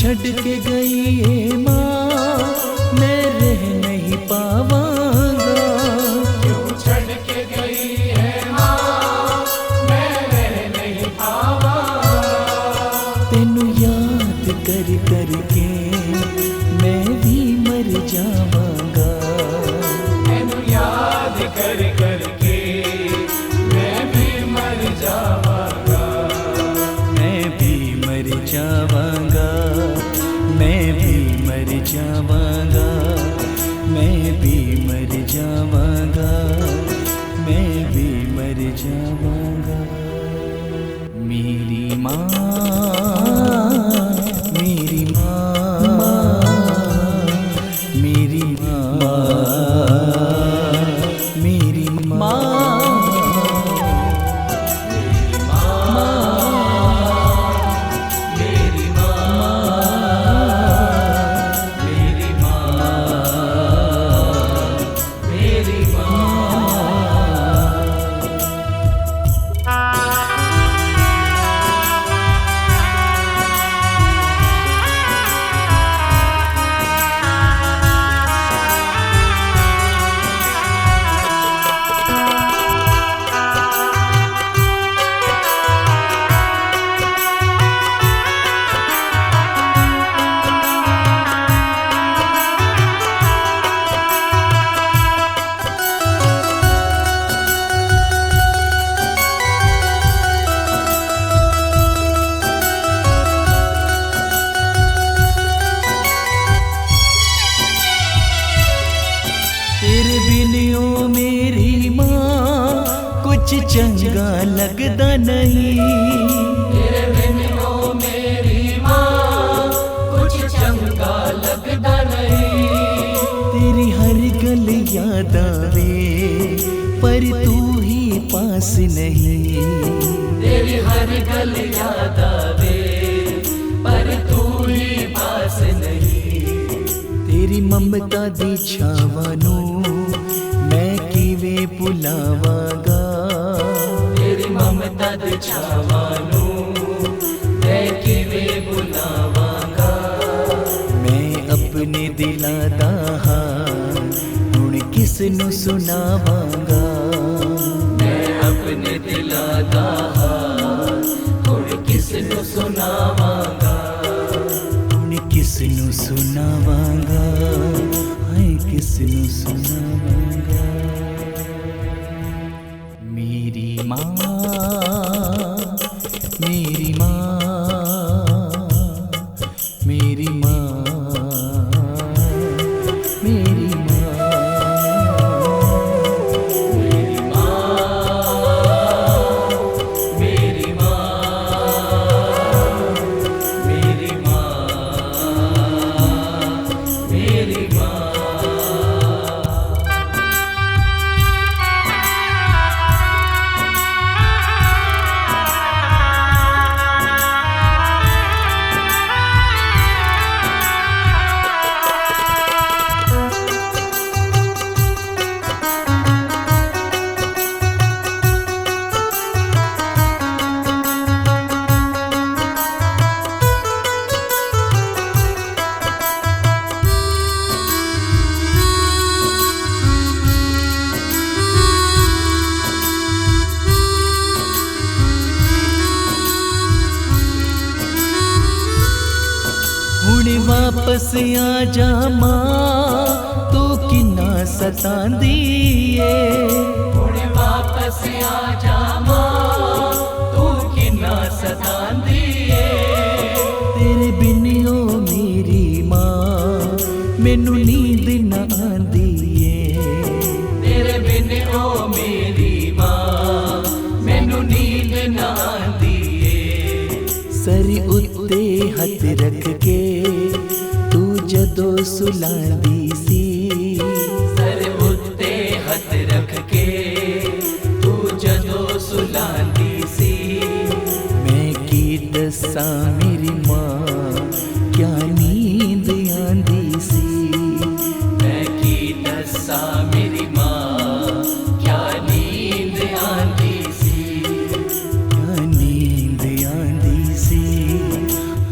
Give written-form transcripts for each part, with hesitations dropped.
छड़ के गई है माँ, मैं रह नहीं पावांगा। क्यों छड़ के गई है माँ, मैं रह नहीं पावांगा। तेनू याद कर कर के मैं भी मर जावांगा। तेनू याद कर कर के मैं भी मर जावांगा। मैं भी मर जावांगा, मैं भी मर जावांगा, मैं भी मर जावांगा, मैं भी मर जावांगा। मेरी माँ, मेरी माँ, मेरी माँ, मेरी माँ, तेरे बिन ओ मेरी माँ कुछ चंगा लगदा नहीं। तेरे बिन ओ मेरी माँ कुछ चंगा लगदा नहीं। तेरी हर गल याद आवे पर तू ही पास नहीं। तेरी हर गल याद आवे पर तू ही पास नहीं। तेरी ममता दी छावां नूं मैं किवें भुलावांगा। तेरी ममता दी छावां नूं मैं किवें भुलावांगा। मैं अपने दिला दा हाल हुण किस नूं सुनावांगा। मैं अपने दिला दा हाल हुण किस नूं सुनावांगा। हुण किस नूं सुनावांगा, हाय किस नूं सुनावांगा। मेरी माँ, मेरी माँ, मेरी माँ, मेरी माँ, मेरी माँ, मेरी माँ, मेरी माँ, मेरी माँ। हुण वापस आ जा माँ, तू किन्ना सतांदी ए। हुण वापस आ जा माँ, तू किन्ना सतांदी ए। तेरे बिन ओ मेरी माँ मैनू नींद न आंदी ए। तेरे बिन ओ मेरी माँ मैनू नींद ना आंदी ए। सर उत्ते हथ रख के तू जदों सुलांदी सी। सर उत्ते हथ रख के तू जदों सुलांदी सी। मैं की दसां मेरी माँ क्या नींद आंदी सी। मैं की दसां मेरी माँ क्या नींद आंदी सी। क्या नींद आंदी सी,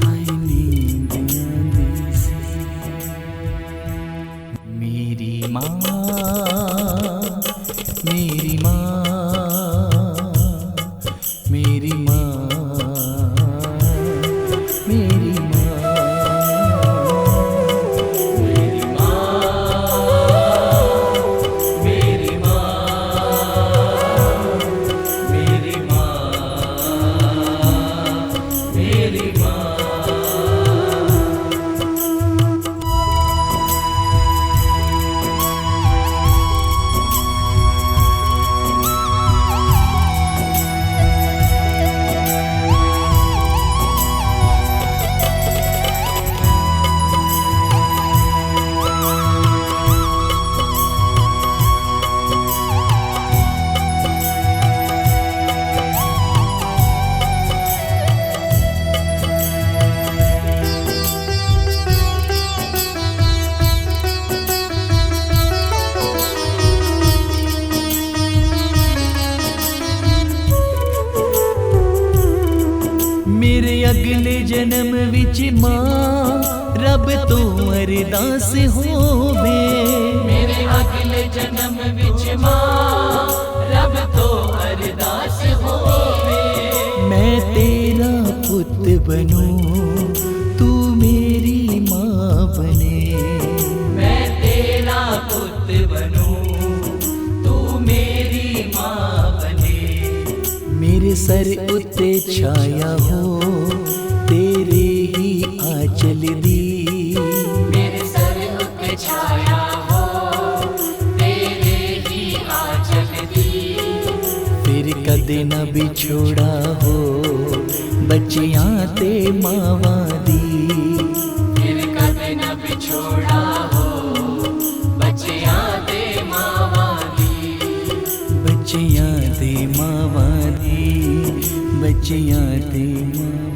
हाय नींद माँ, मेरी माँ, मेरी माँ, मेरी माँ, मेरी माँ, मेरी माँ। मेरे अगले जन्म विच मां रब तो अरदास होवे। मेरे अगले जन्म विच मां रब तो अरदास होवे। मैं तेरा पुत बनूं, तू मेरी मां बने। मैं तेरा पुत बनूं, तू मेरी मां बने। मेरे सर उत्ते छाया हो तेरे ही आंचल दी। मेरे सर उत्ते छाया हो तेरे ही आंचल दी। फिर कदे न बिछोड़ा हो बच्चियां ते मावां दी। फिर कदे न बिछोड़ा हो बच्चियां ते मावां दी। बच्चियां ते मावां दी, बच्चियां ते मावां